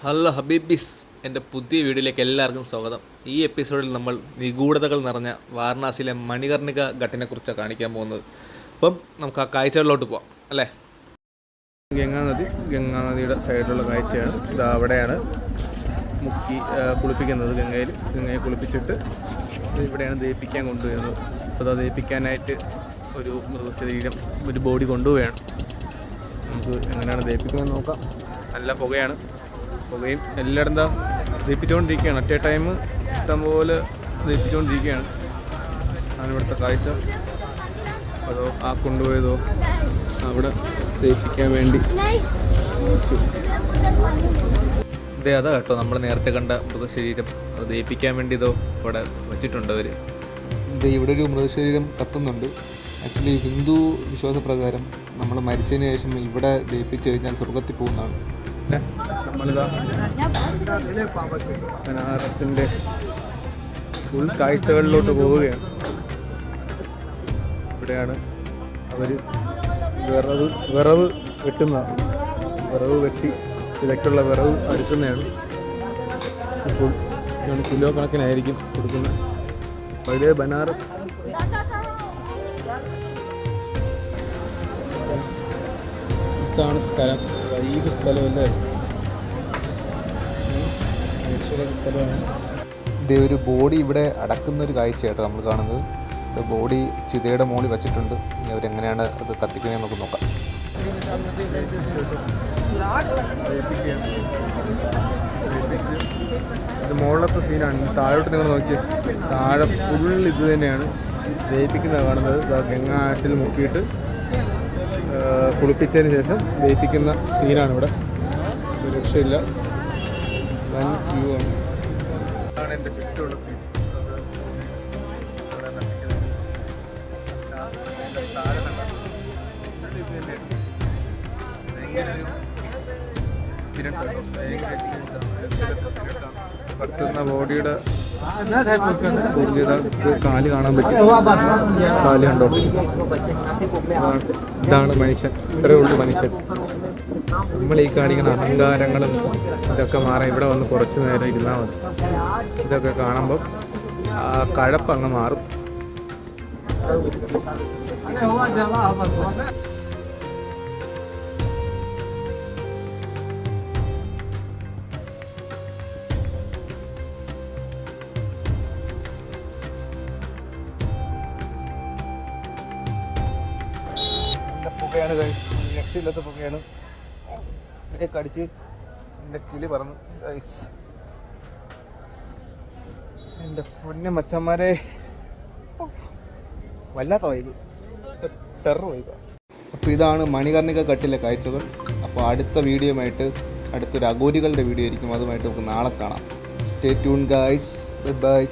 Hello ഹബീബീസ്, എൻ്റെ പുതിയ വീഡിയോയിലേക്ക് എല്ലാവർക്കും സ്വാഗതം. ഈ എപ്പിസോഡിൽ നമ്മൾ നിഗൂഢതകൾ നിറഞ്ഞ വാരണാസിയിലെ മണികർണിക ഘട്ടിനെക്കുറിച്ചാണ് കാണിക്കാൻ പോകുന്നത്. അപ്പം നമുക്ക് ആ കാഴ്ചകളിലോട്ട് പോവാം അല്ലേ. ഗംഗാനദിയുടെ സൈഡിലുള്ള കാഴ്ചയാണ്. ഇത് അവിടെയാണ് കുളിപ്പിക്കുന്നത്. ഗംഗയെ കുളിപ്പിച്ചിട്ട് ഇവിടെയാണ് ദഹിപ്പിക്കാൻ കൊണ്ടുവരുന്നത്. അപ്പോൾ അത് ദഹിപ്പിക്കാനായിട്ട് ഒരു മൃതശരീരം, ഒരു ബോഡി കൊണ്ടുപോവുകയാണ്. നമുക്ക് എങ്ങനെയാണ് ദഹിപ്പിക്കുന്നത് നോക്കാം. നല്ല പുകയും എല്ലായിടത്തും ദഹിപ്പിച്ചുകൊണ്ടിരിക്കുകയാണ്. അറ്റ് എ ടൈം ഇഷ്ടംപോലെ ദഹിപ്പിച്ചുകൊണ്ടിരിക്കുകയാണ്. ആണ് ഇവിടുത്തെ കാഴ്ച. അതോ ആ കൊണ്ടുപോയതോ അവിടെ ദഹിപ്പിക്കാൻ വേണ്ടി അതാ കേട്ടോ നമ്മൾ നേരത്തെ കണ്ട മൃതശരീരം. അത് ദഹിപ്പിക്കാൻ വേണ്ടി ഇതോ ഇവിടെ വെച്ചിട്ടുണ്ട് അവർ. ഇവിടെ ഒരു മൃതശരീരം കത്തുന്നുണ്ട്. ആക്ച്വലി ഹിന്ദു വിശ്വാസപ്രകാരം നമ്മൾ മരിച്ചതിന് ശേഷം ഇവിടെ ദഹിപ്പിച്ച് കഴിഞ്ഞാൽ സ്വർഗത്തിൽ പോകുന്നതാണ്. നമ്മളിതാ ബനാറസിൻ്റെ ഫുൾ കാഴ്ചകളിലോട്ട് പോവുകയാണ്. ഇവിടെയാണ് അവർ വിറവ് വെട്ടുന്നതാണ്. വിറവ് വെട്ടി ചിലക്കുള്ള വിറവ് അടുക്കുന്നതാണ്. ഇപ്പോൾ കിലോ കണക്കിനായിരിക്കും കൊടുക്കുന്നത്. പഴയ ബനാറസ് ഇതാണ് സ്ഥലം. വൈകി സ്ഥലമല്ലേ, സ്ഥലമാണ്. ഇതേ ഒരു ബോഡി ഇവിടെ അടക്കുന്ന ഒരു കാഴ്ചയായിട്ടോ നമ്മൾ കാണുന്നത്. ബോഡി ചിതയുടെ മുകളിൽ വെച്ചിട്ടുണ്ട്. ഇനി അവരെങ്ങനെയാണ് അത് കത്തിക്കുന്നത് നമുക്ക് നോക്കാം. ഇത് മുകളിലത്തെ സീനാണ്. താഴോട്ട് നിങ്ങൾ നോക്കി, താഴെ ഫുൾ ഇത് തന്നെയാണ് ദഹിപ്പിക്കുന്നത് കാണുന്നത്. ഗംഗാ ആറ്റിൽ മുക്കിയിട്ട് കുളിപ്പിച്ചതിന് ശേഷം ദഹിപ്പിക്കുന്ന സീനാണ് ഇവിടെ. ഒരു രക്ഷയില്ല. വൻ വ്യൂ ആണ്. അതാണ് എൻ്റെ ചുറ്റുമുള്ള സീൻ. കത്തുന്ന ബോഡിയുടെ കാല് കാണാൻ പറ്റും. കാല് കണ്ടോ? ഇതാണ് മനുഷ്യൻ. ഇത്രയേ ഉള്ളൂ മനുഷ്യൻ. നമ്മൾ ഈ കാണിക്കുന്ന അഹങ്കാരങ്ങളും ഇതൊക്കെ മാറാൻ ഇവിടെ വന്ന് കുറച്ച് നേരം ഇരുന്നാൽ മതി. ഇതൊക്കെ കാണുമ്പോൾ ആ കഴപ്പ് അങ്ങ് മാറും. പുകയാണ് ഗൈസ്, രക്ഷയില്ലാത്ത പുകയാണ്. കടിച്ച് എൻ്റെ കിളി പറന്നു ഗൈസ്. എൻ്റെ പൊന്നെ മച്ചന്മാരെ, വല്ലാത്ത വൈബ്, ടെറർ വൈബ്. അപ്പോൾ ഇതാണ് മണികർണിക ഘട്ടിലെ കാഴ്ചകൾ. അപ്പോൾ അടുത്ത വീഡിയോയുമായിട്ട്, അടുത്തൊരു അഘോരികളുടെ വീഡിയോ ആയിരിക്കും. അതുമായിട്ട് നമുക്ക് നാളെ കാണാം. Stay tune guys. ബൈ.